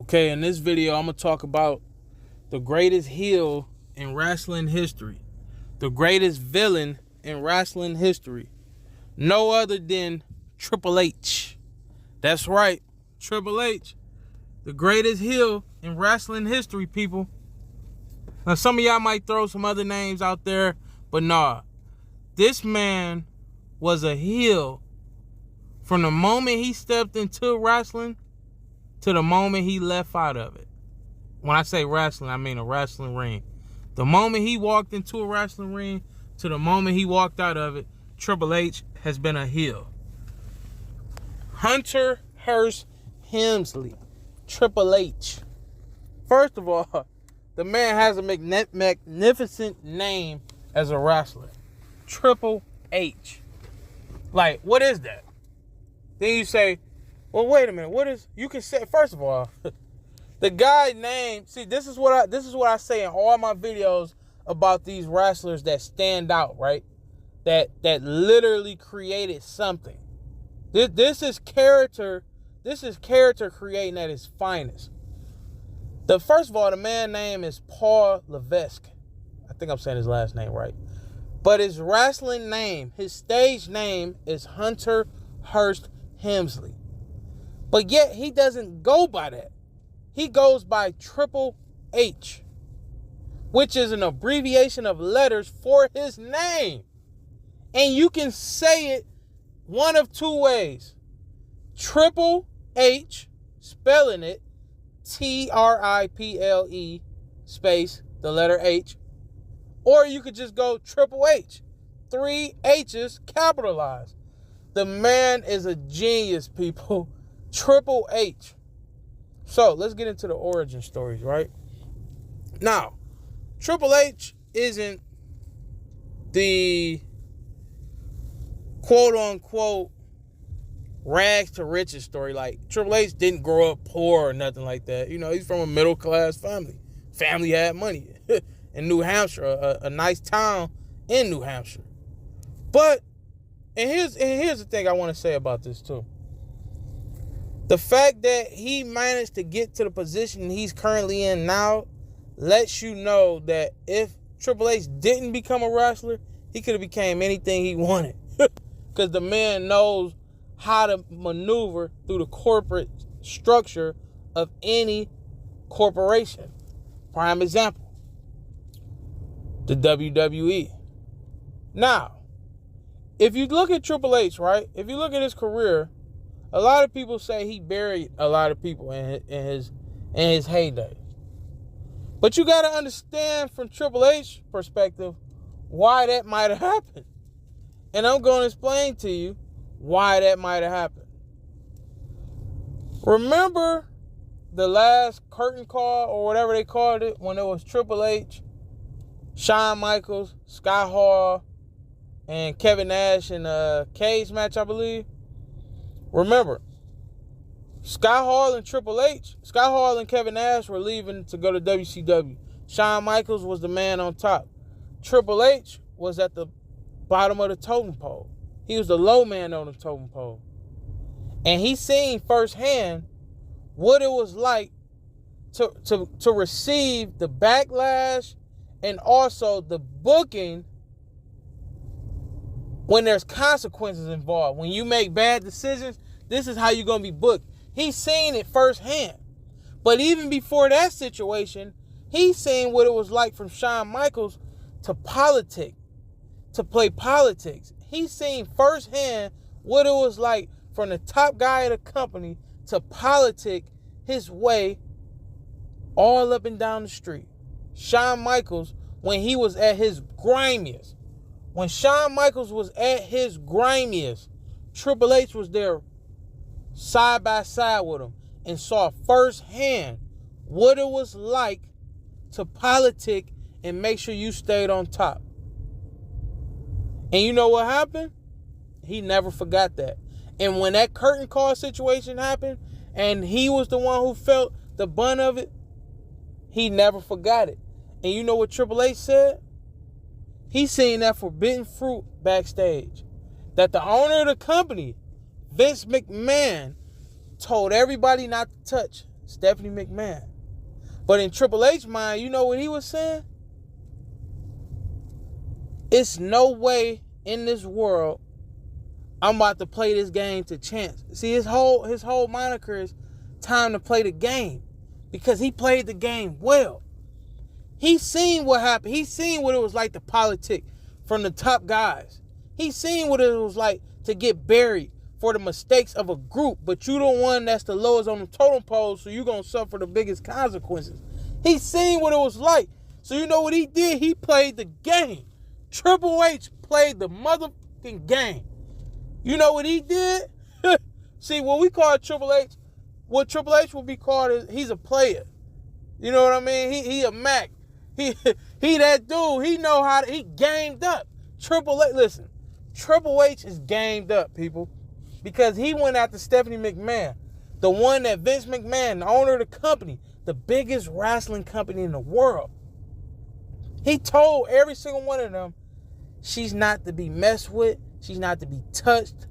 Okay, in this video, I'm going to talk about the greatest heel in wrestling history. The greatest villain in wrestling history. No other than Triple H. That's right, Triple H. The greatest heel in wrestling history, people. Now, some of y'all might throw some other names out there, but nah. This man was a heel from the moment he stepped into wrestling to the moment he left out of it. When I say wrestling, I mean a wrestling ring. The moment he walked into a wrestling ring to the moment he walked out of it, Triple H has been a heel. Hunter Hearst Helmsley, Triple H. First of all, the man has a magnificent name as a wrestler. Triple H. Like, what is that? Then you say, well, wait a minute. What is, you can say, first of all, the guy's name, see, this is what I say in all my videos about these wrestlers that stand out, right? That literally created something. This is character creating at its finest. First of all, the man's name is Paul Levesque. I think I'm saying his last name right. But his wrestling name, his stage name is Hunter Hearst Helmsley. But yet he doesn't go by that. He goes by Triple H, which is an abbreviation of letters for his name. And you can say it one of two ways. Triple H, spelling it Triple space the letter H. Or you could just go Triple H. 3 H's capitalized. The man is a genius, people. Triple H. So, let's get into the origin stories, right? Now, Triple H isn't the quote-unquote rags to riches story. Like, Triple H didn't grow up poor or nothing like that. You know, he's from a middle-class family. Family had money. In New Hampshire, a nice town in New Hampshire. But, and here's the thing I want to say about this too. The fact that he managed to get to the position he's currently in now lets you know that if Triple H didn't become a wrestler, he could have became anything he wanted. Because the man knows how to maneuver through the corporate structure of any corporation. Prime example, the WWE. Now, if you look at Triple H, right? If you look at his career, a lot of people say he buried a lot of people in his heyday. But you got to understand from Triple H perspective why that might have happened. And I'm going to explain to you why that might have happened. Remember the last curtain call or whatever they called it when it was Triple H, Shawn Michaels, Scott Hall, and Kevin Nash in a cage match, I believe? Remember, Scott Hall and Kevin Nash were leaving to go to WCW. Shawn Michaels was the man on top. Triple H was at the bottom of the totem pole. He was the low man on the totem pole. And he seen firsthand what it was like to receive the backlash and also the booking when there's consequences involved. When you make bad decisions, this is how you're going to be booked. He's seen it firsthand. But even before that situation, he's seen what it was like from Shawn Michaels to politic, to play politics. He's seen firsthand what it was like from the top guy of the company to politic his way all up and down the street. Shawn Michaels, when he was at his grimiest, when Shawn Michaels was at his grimiest, Triple H was there side by side with him and saw firsthand what it was like to politic and make sure you stayed on top. And you know what happened? He never forgot that. And when that curtain call situation happened and he was the one who felt the brunt of it, he never forgot it. And you know what Triple H said? He seen that forbidden fruit backstage. That the owner of the company, Vince McMahon, told everybody not to touch Stephanie McMahon. But in Triple H's mind, you know what he was saying? It's no way in this world I'm about to play this game to chance. See, his whole moniker is time to play the game, because he played the game well. He seen what happened. He seen what it was like to politic from the top guys. He seen what it was like to get buried for the mistakes of a group, but you the one that's the lowest on the totem pole, so you're going to suffer the biggest consequences. He seen what it was like. So you know what he did? He played the game. Triple H played the motherfucking game. You know what he did? See, what we call Triple H, what Triple H will be called is he's a player. You know what I mean? He a Mac. He that dude. He know how to, he gamed up. Triple H, listen, Triple H is gamed up, people, because he went after Stephanie McMahon, the one that Vince McMahon, the owner of the company, the biggest wrestling company in the world. He told every single one of them, she's not to be messed with. She's not to be touched.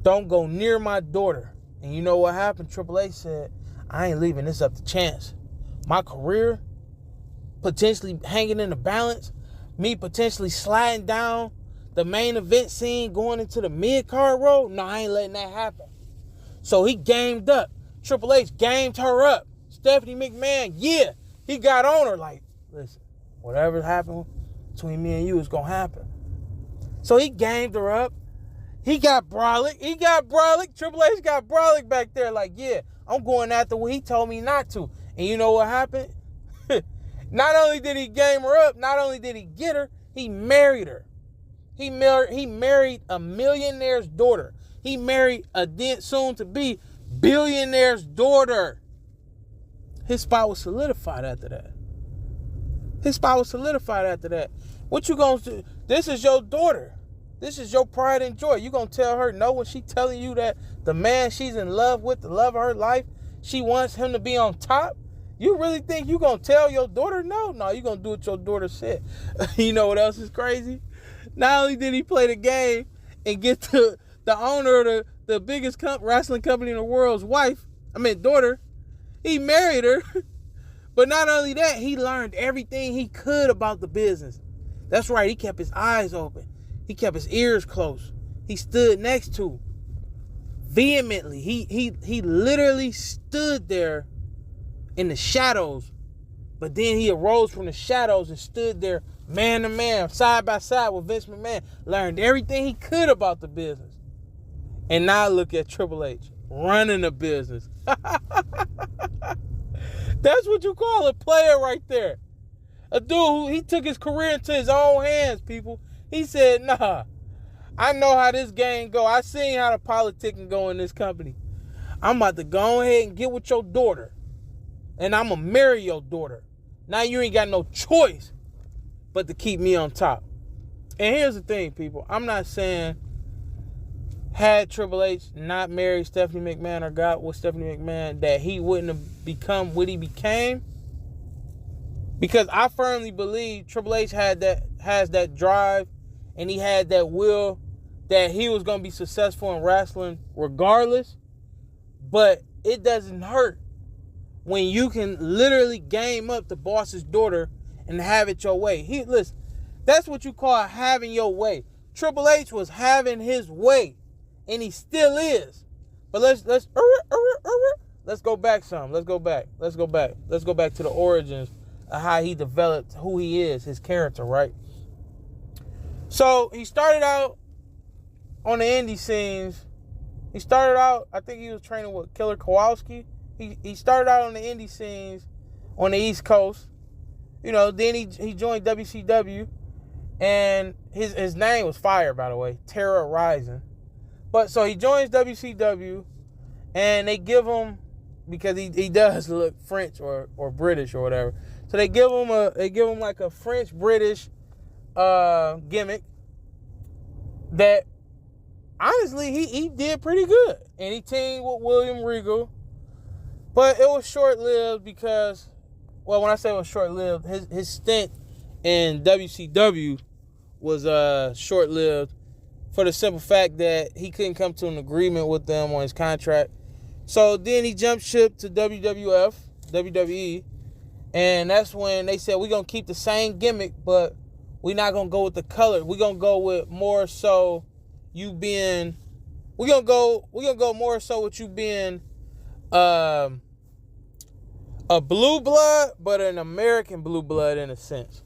Don't go near my daughter. And you know what happened? Triple H said, I ain't leaving this up to chance. My career potentially hanging in the balance. Me potentially sliding down the main event scene, going into the mid-card role. No, I ain't letting that happen. So he gamed up. Triple H gamed her up. Stephanie McMahon, yeah, he got on her like, listen, whatever happened between me and you is going to happen. So he gamed her up. He got brolic. Triple H got brolic back there like, yeah, I'm going after what he told me not to. And you know what happened? Not only did he game her up, not only did he get her, he married her. He married a millionaire's daughter. He married a soon-to-be billionaire's daughter. His spot was solidified after that. What you gonna do? This is your daughter. This is your pride and joy. You gonna tell her no when she telling you that the man she's in love with, the love of her life, she wants him to be on top? You really think you gonna tell your daughter no? No, you gonna do what your daughter said. You know what else is crazy? Not only did he play the game and get the owner of the biggest wrestling company in the world's daughter, he married her. But not only that, he learned everything he could about the business. That's right, he kept his eyes open. He kept his ears closed. He stood next to vehemently. He literally stood there in the shadows, but then he arose from the shadows and stood there man to man, side by side with Vince McMahon, learned everything he could about the business. And now look at Triple H running the business. That's what you call a player right there. A dude who he took his career into his own hands, people. He said, nah, I know how this game go. I seen how the politicking go in this company. I'm about to go ahead and get with your daughter. And I'm going to marry your daughter. Now you ain't got no choice but to keep me on top. And here's the thing, people. I'm not saying had Triple H not married Stephanie McMahon or got with Stephanie McMahon that he wouldn't have become what he became. Because I firmly believe Triple H has that drive and he had that will that he was going to be successful in wrestling regardless. But it doesn't hurt when you can literally game up the boss's daughter and have it your way. Listen, that's what you call having your way. Triple H was having his way, and he still is. But let's go back some. Let's go back to the origins of how he developed who he is, his character, right? So he started out on the indie scenes. He started out, I think he was training with Killer Kowalski. He started out on the indie scenes on the East Coast. You know, then he joined WCW. And his name was fire, by the way. Terror Rising. But so he joins WCW. And they give him, because he does look French or British or whatever. So they give him like a French-British gimmick that honestly he did pretty good. And he teamed with William Regal. But it was short-lived because, well, when I say it was short-lived, his stint in WCW was short-lived for the simple fact that he couldn't come to an agreement with them on his contract. So then he jumped ship to WWE, and that's when they said, we're going to keep the same gimmick, but we're not going to go with the color. We're going to go with more so you being, we're going to go more so with you being a blue blood, but an American blue blood in a sense.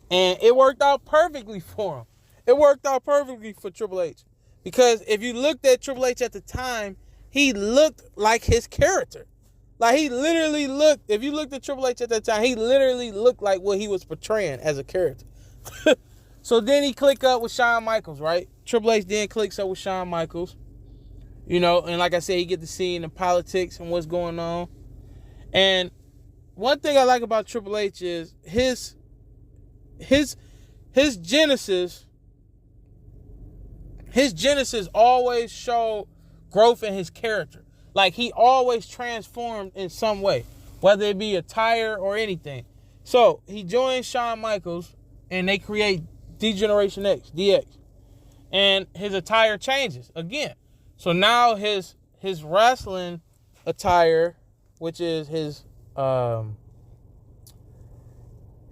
And it worked out perfectly for him. It worked out perfectly for Triple H. Because if you looked at Triple H at the time, he looked like his character. Like, he literally looked, if you looked at Triple H at that time, he literally looked like what he was portraying as a character. So then he clicked up with Shawn Michaels, right? Triple H then clicks up with Shawn Michaels. You know, and like I said, he get to see in the politics and what's going on. And one thing I like about Triple H is his genesis always showed growth in his character. Like, he always transformed in some way, whether it be attire or anything. So he joins Shawn Michaels and they create D-Generation X, DX. And his attire changes again. So now his wrestling attire, which is his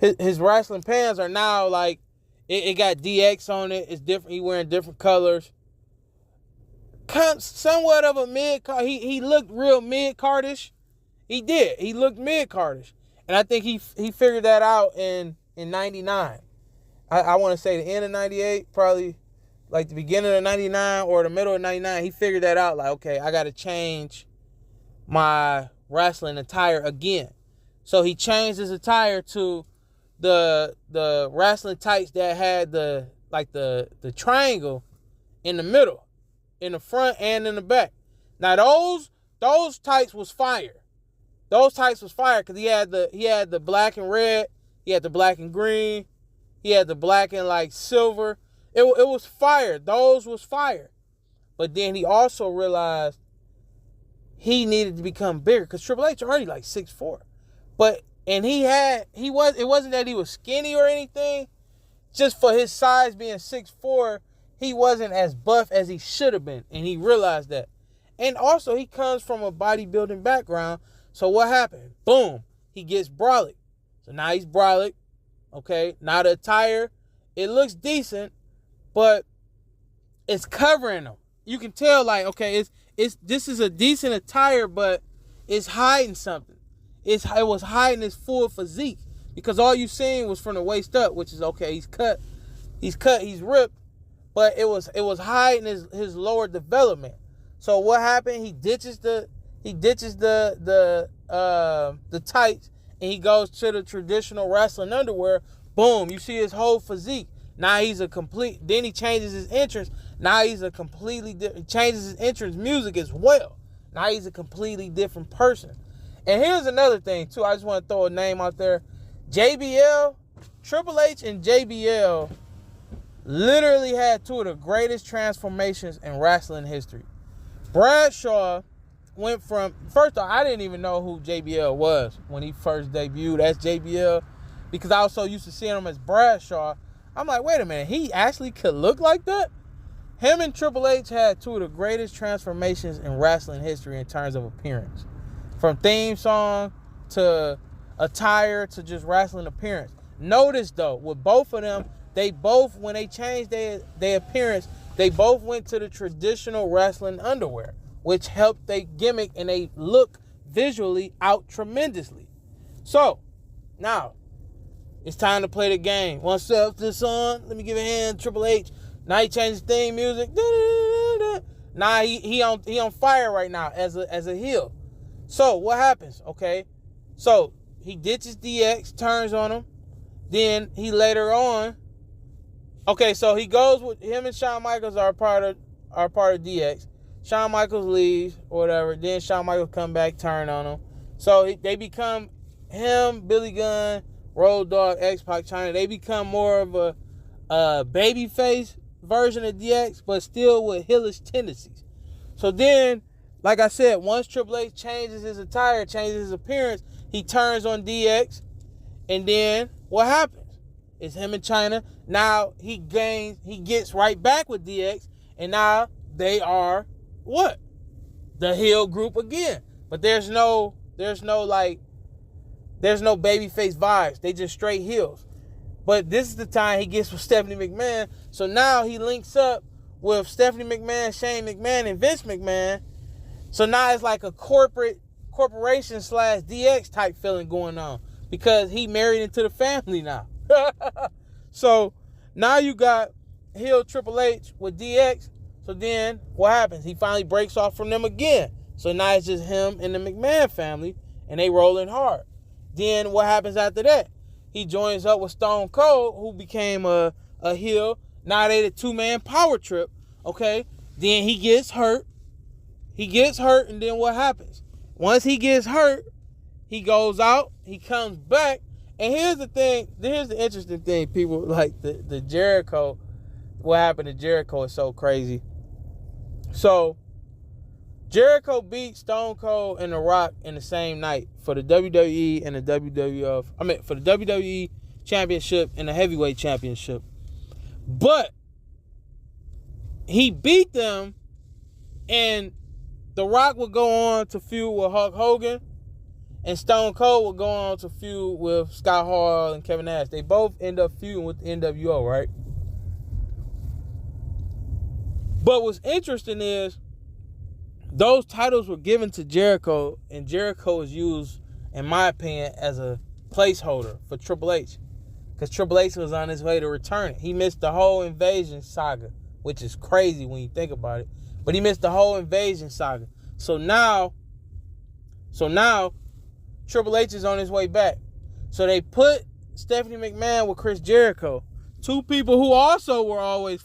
wrestling pants, are now like, it got DX on it. It's different. He wearing different colors. Somewhat of a mid-card. He looked real mid-cardish. He did. He looked mid-cardish. And I think he figured that out in 99. I want to say the end of 98, probably like the beginning of 99 or the middle of 99. He figured that out, like, okay, I got to change my wrestling attire again. So he changed his attire to the wrestling tights that had the triangle in the middle, in the front and in the back. Now those tights was fire. Those tights was fire because he had the black and red, he had the black and green, he had the black and like silver. It was fire. Those was fire. But then he also realized he needed to become bigger because Triple H already like 6'4". It wasn't that he was skinny or anything. Just for his size being 6'4", he wasn't as buff as he should have been. And he realized that. And also, he comes from a bodybuilding background. So what happened? Boom. He gets brolic. So now he's brolic. Okay. Now the attire, it looks decent, but it's covering him. You can tell, like, okay, this is a decent attire, but it's hiding something. It was hiding his full physique because all you seen was from the waist up, which is okay. He's cut, he's ripped, but it was hiding his lower development. So what happened? He ditches the tights and he goes to the traditional wrestling underwear. Boom! You see his whole physique. Now he's a complete. Then he changes his entrance. Now he's a completely different. Changes his entrance music as well. Now he's a completely different person. And here's another thing, too. I just want to throw a name out there. JBL, Triple H and JBL literally had two of the greatest transformations in wrestling history. Bradshaw went from, first off, I didn't even know who JBL was when he first debuted as JBL because I was so used to seeing him as Bradshaw. I'm like, wait a minute, he actually could look like that? Him and Triple H had two of the greatest transformations in wrestling history in terms of appearance. From theme song to attire to just wrestling appearance. Notice though, with both of them, they both, when they changed their appearance, they both went to the traditional wrestling underwear, which helped they gimmick and they look visually out tremendously. So, now, it's time to play the game. One step to the song, let me give a hand, Triple H. Now he changed the theme music. Now he on fire right now as a heel. So, what happens, okay? So, he ditches DX, turns on him. Then, he later on... Okay, so he goes with... Him and Shawn Michaels are part of DX. Shawn Michaels leaves, or whatever. Then, Shawn Michaels come back, turn on him. So, they become... Him, Billy Gunn, Road Dogg, X-Pac, China. They become more of a babyface version of DX, but still with heelish tendencies. So, then... Like I said, once Triple H changes his attire, changes his appearance, he turns on DX. And then what happens? It's him and China. Now he gets right back with DX. And now they are what? the heel group again. But there's no babyface vibes. They just straight heels. But this is the time he gets with Stephanie McMahon. So now he links up with Stephanie McMahon, Shane McMahon, and Vince McMahon. So now it's like a corporation / DX type feeling going on. Because he married into the family now. So now you got heel Triple H with DX. So then what happens? He finally breaks off from them again. So now it's just him and the McMahon family. And they rolling hard. Then what happens after that? He joins up with Stone Cold, who became a heel. Now they the 2-man power trip. Okay. Then he gets hurt. And then what happens? Once he gets hurt, he goes out. He comes back. And here's the interesting thing, people. Like the Jericho. What happened to Jericho is so crazy. So Jericho beat Stone Cold and The Rock in the same night for the WWE and the WWF. For the WWE Championship and the Heavyweight Championship. But he beat them, and The Rock would go on to feud with Hulk Hogan, and Stone Cold would go on to feud with Scott Hall and Kevin Nash. They both end up feuding with the NWO, right? But what's interesting is those titles were given to Jericho, and Jericho was used, in my opinion, as a placeholder for Triple H. Because Triple H was on his way to return it. He missed the whole Invasion saga, which is crazy when you think about it. But he missed the whole Invasion saga. So now Triple H is on his way back. So they put Stephanie McMahon with Chris Jericho. Two people who also were always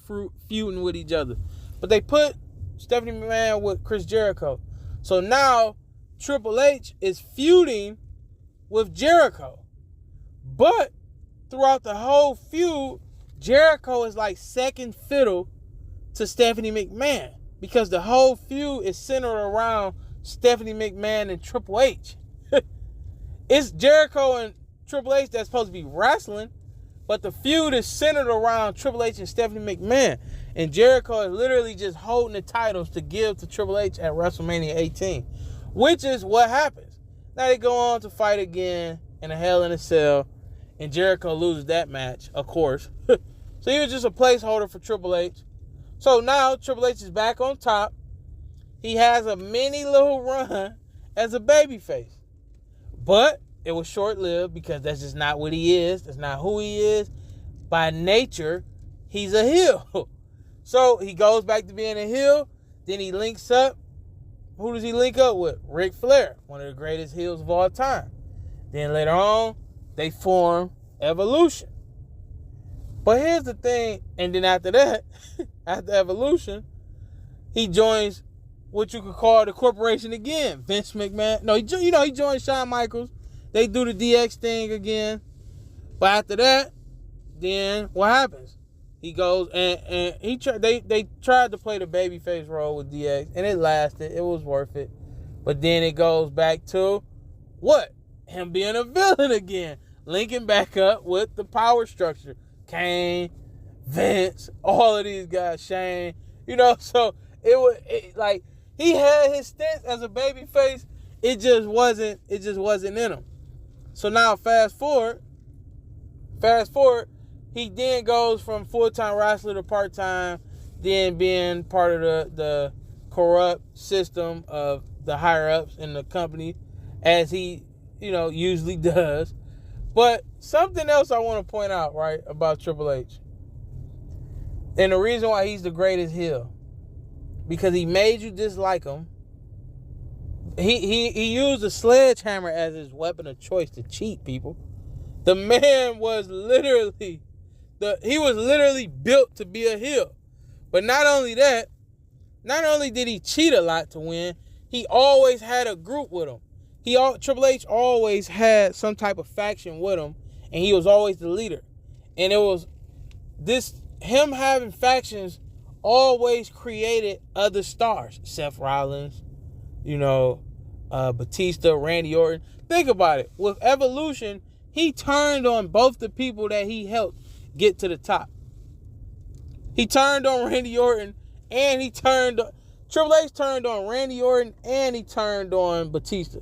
feuding with each other. But they put Stephanie McMahon with Chris Jericho. So now Triple H is feuding with Jericho. But throughout the whole feud, Jericho is like second fiddle to Stephanie McMahon. Because the whole feud is centered around Stephanie McMahon and Triple H. It's Jericho and Triple H that's supposed to be wrestling. But the feud is centered around Triple H and Stephanie McMahon. And Jericho is literally just holding the titles to give to Triple H at WrestleMania 18. Which is what happens. Now they go on to fight again in a Hell in a Cell. And Jericho loses that match, of course. So he was just a placeholder for Triple H. So now Triple H is back on top. He has a mini little run as a babyface. But it was short-lived because that's just not what he is. That's not who he is. By nature, he's a heel. So he goes back to being a heel. Then he links up. Who does he link up with? Ric Flair, one of the greatest heels of all time. Then later on, they form Evolution. But here's the thing. And then after that, after Evolution, he joins what you could call the corporation again. Vince McMahon. No, he joined Shawn Michaels. They do the DX thing again. But after that, then what happens? He goes and they tried to play the babyface role with DX, and it lasted. It was worth it. But then it goes back to what? Him being a villain again. Linking back up with the power structure. Kane, Vince, all of these guys, Shane. So like he had his stints as a babyface. It just wasn't in him. So now fast forward, he then goes from full-time wrestler to part-time, then being part of the corrupt system of the higher-ups in the company, as he, usually does. But something else I want to point out, right, about Triple H. And the reason why he's the greatest heel. Because he made you dislike him. He used a sledgehammer as his weapon of choice to cheat people. The man was literally built to be a heel. But not only that, not only did he cheat a lot to win, he always had a group with him. Triple H always had some type of faction with him, and he was always the leader. And it was him having factions always created other stars. Seth Rollins, Batista, Randy Orton. Think about it. With Evolution, he turned on both the people that he helped get to the top. He turned on Randy Orton, and he turned. Triple H turned on Randy Orton and he turned on Batista.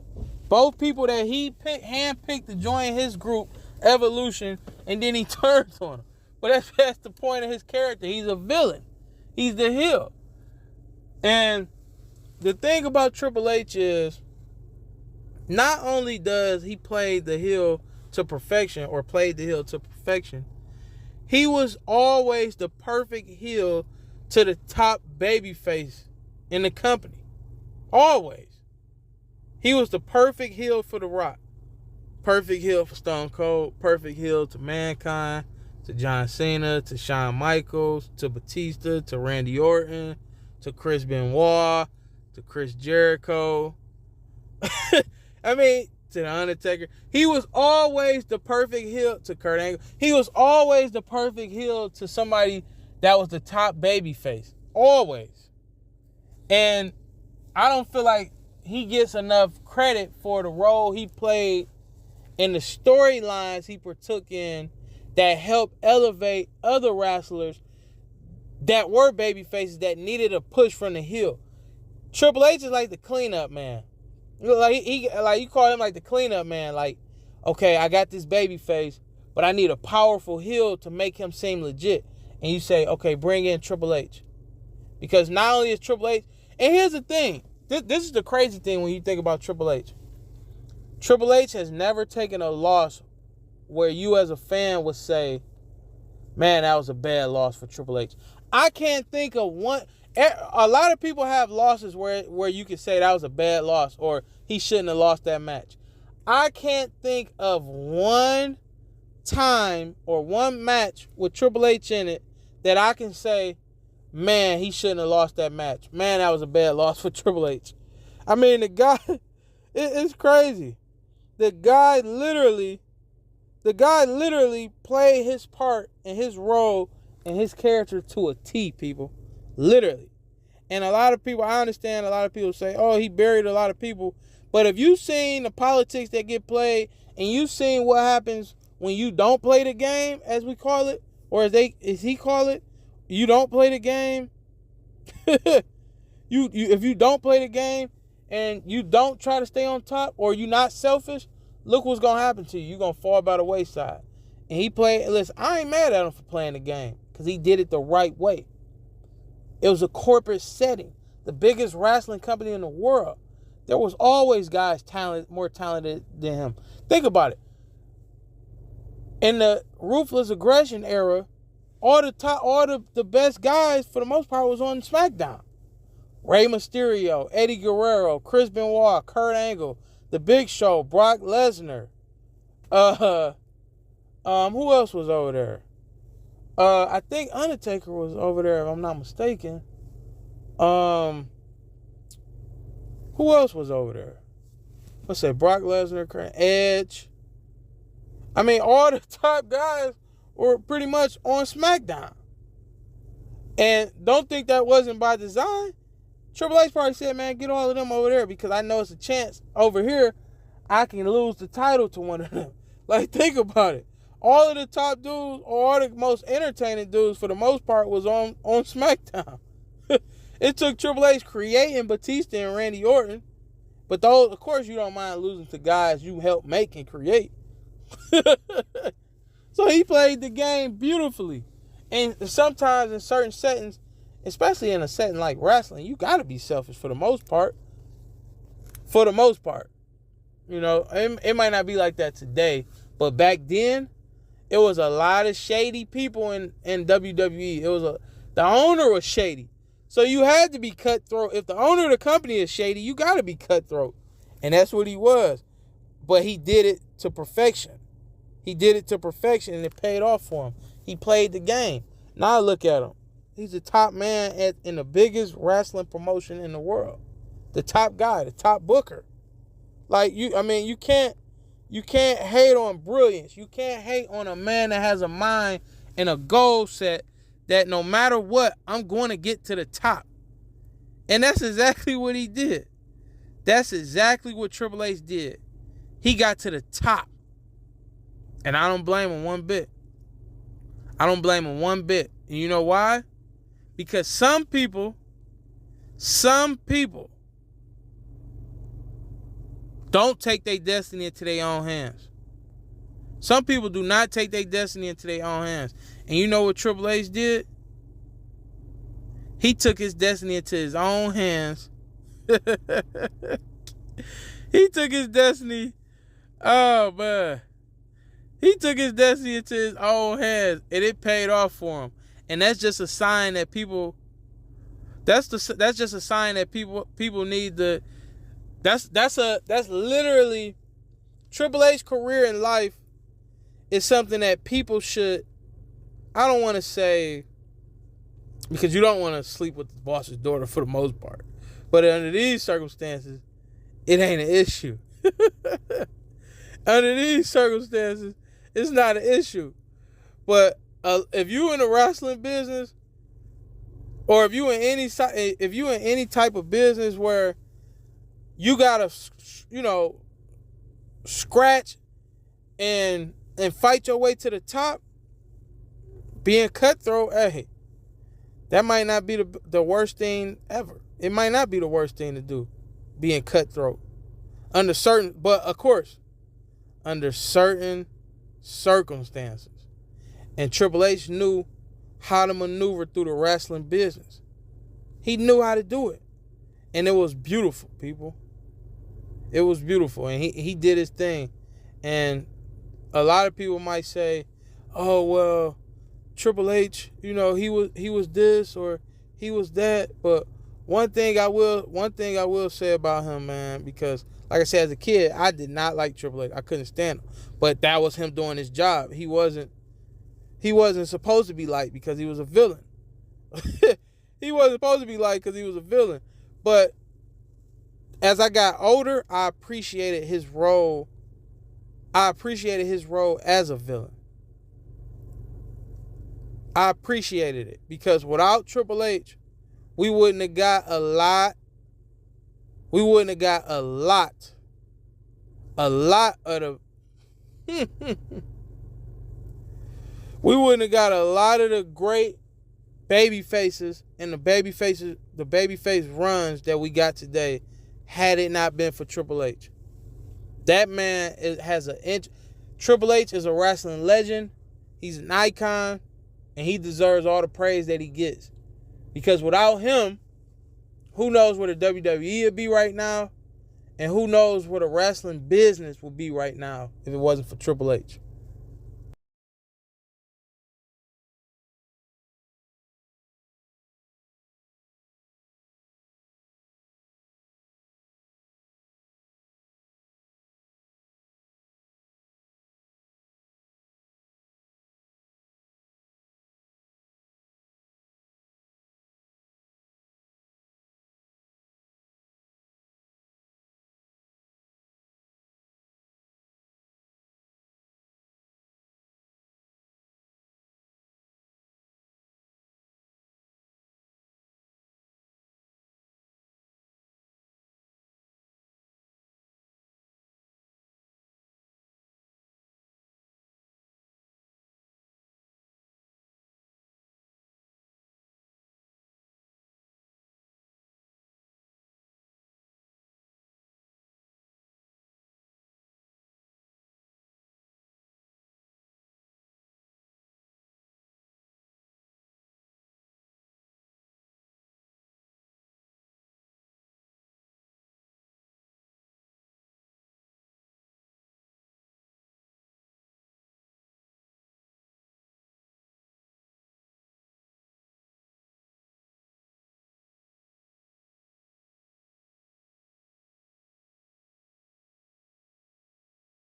Both people that he handpicked to join his group, Evolution, and then he turns on them. But that's the point of his character. He's a villain. He's the heel. And the thing about Triple H is, not only does he play the heel to perfection, or played the heel to perfection, he was always the perfect heel to the top babyface in the company. Always. He was the perfect heel for The Rock. Perfect heel for Stone Cold. Perfect heel to Mankind, to John Cena, to Shawn Michaels, to Batista, to Randy Orton, to Chris Benoit, to Chris Jericho. I mean, to The Undertaker. He was always the perfect heel to Kurt Angle. He was always the perfect heel to somebody that was the top babyface. Always. And I don't feel like he gets enough credit for the role he played in the storylines he partook in that helped elevate other wrestlers that were babyfaces that needed a push from the heel. Triple H is like the cleanup man. Like he you call him like the cleanup man. Like, okay, I got this babyface, but I need a powerful heel to make him seem legit. And you say, okay, bring in Triple H. Because not only is Triple H, and here's the thing. This is the crazy thing when you think about Triple H. Triple H has never taken a loss where you as a fan would say, man, that was a bad loss for Triple H. I can't think of one. A lot of people have losses where you could say that was a bad loss or he shouldn't have lost that match. I can't think of one time or one match with Triple H in it that I can say, man, he shouldn't have lost that match. Man, that was a bad loss for Triple H. I mean, the guy, it's crazy. The guy literally played his part and his role and his character to a T, people. Literally. And a lot of people, I understand a lot of people say, oh, he buried a lot of people. But if you've seen the politics that get played and you've seen what happens when you don't play the game, as we call it, or as he call it, you don't play the game. If you don't play the game and you don't try to stay on top, or you're not selfish, look what's going to happen to you. You're going to fall by the wayside. And he played, listen, I ain't mad at him for playing the game because he did it the right way. It was a corporate setting, the biggest wrestling company in the world. There was always guys more talented than him. Think about it. In the Ruthless Aggression era, all the best guys, for the most part, was on SmackDown. Rey Mysterio, Eddie Guerrero, Chris Benoit, Kurt Angle, The Big Show, Brock Lesnar. Who else was over there? I think Undertaker was over there, if I'm not mistaken. Who else was over there? Let's say Brock Lesnar, Edge. I mean, all the top guys were pretty much on SmackDown. And don't think that wasn't by design. Triple H probably said, man, get all of them over there because I know it's a chance over here I can lose the title to one of them. Like, think about it. All of the top dudes, or all the most entertaining dudes, for the most part, was on SmackDown. It took Triple H creating Batista and Randy Orton. But those, of course, you don't mind losing to guys you helped make and create. So he played the game beautifully. And sometimes in certain settings, especially in a setting like wrestling, you got to be selfish for the most part. For the most part. You know, it might not be like that today. But back then, it was a lot of shady people in WWE. The owner was shady. So you had to be cutthroat. If the owner of the company is shady, you got to be cutthroat. And that's what he was. But he did it to perfection. He did it to perfection, and it paid off for him. He played the game. Now look at him. He's the top man in the biggest wrestling promotion in the world. The top guy, the top booker. Like, you can't hate on brilliance. You can't hate on a man that has a mind and a goal set that no matter what, I'm going to get to the top. And that's exactly what he did. That's exactly what Triple H did. He got to the top. And I don't blame him one bit. I don't blame him one bit. And you know why? Because some people Some people don't take their destiny into their own hands. Some people do not take their destiny into their own hands. And you know what Triple H did? He took his destiny into his own hands. He took his destiny. Oh, man. He took his destiny into his own hands, and it paid off for him. And that's just a sign that people. That's just a sign that people need to. That's literally Triple H's career in life is something that people should. I don't want to say, because you don't want to sleep with the boss's daughter for the most part, but under these circumstances, it ain't an issue. Under these circumstances, it's not an issue. But if you in the wrestling business, or if you in any type of business where you gotta, scratch and fight your way to the top, being cutthroat, hey, that might not be the worst thing ever. It might not be the worst thing to do, being cutthroat. But of course, under certain circumstances. And Triple H knew how to maneuver through the wrestling business. He knew how to do it. And it was beautiful, people. It was beautiful. And he did his thing. And a lot of people might say, oh, well, Triple H, he was this or he was that. But one thing I will say about him, man, because like I said, as a kid, I did not like Triple H. I couldn't stand him. But that was him doing his job. He wasn't supposed to be liked because he was a villain. He wasn't supposed to be liked because he was a villain. But as I got older, I appreciated his role. I appreciated his role as a villain. I appreciated it because without Triple H, we wouldn't have got a lot. We wouldn't have got a lot of the. We wouldn't have got a lot of the great baby faces and the babyface runs that we got today had it not been for Triple H. That man Triple H is a wrestling legend. He's an icon, and he deserves all the praise that he gets. Because without him, who knows where the WWE would be right now, and who knows where the wrestling business would be right now if it wasn't for Triple H.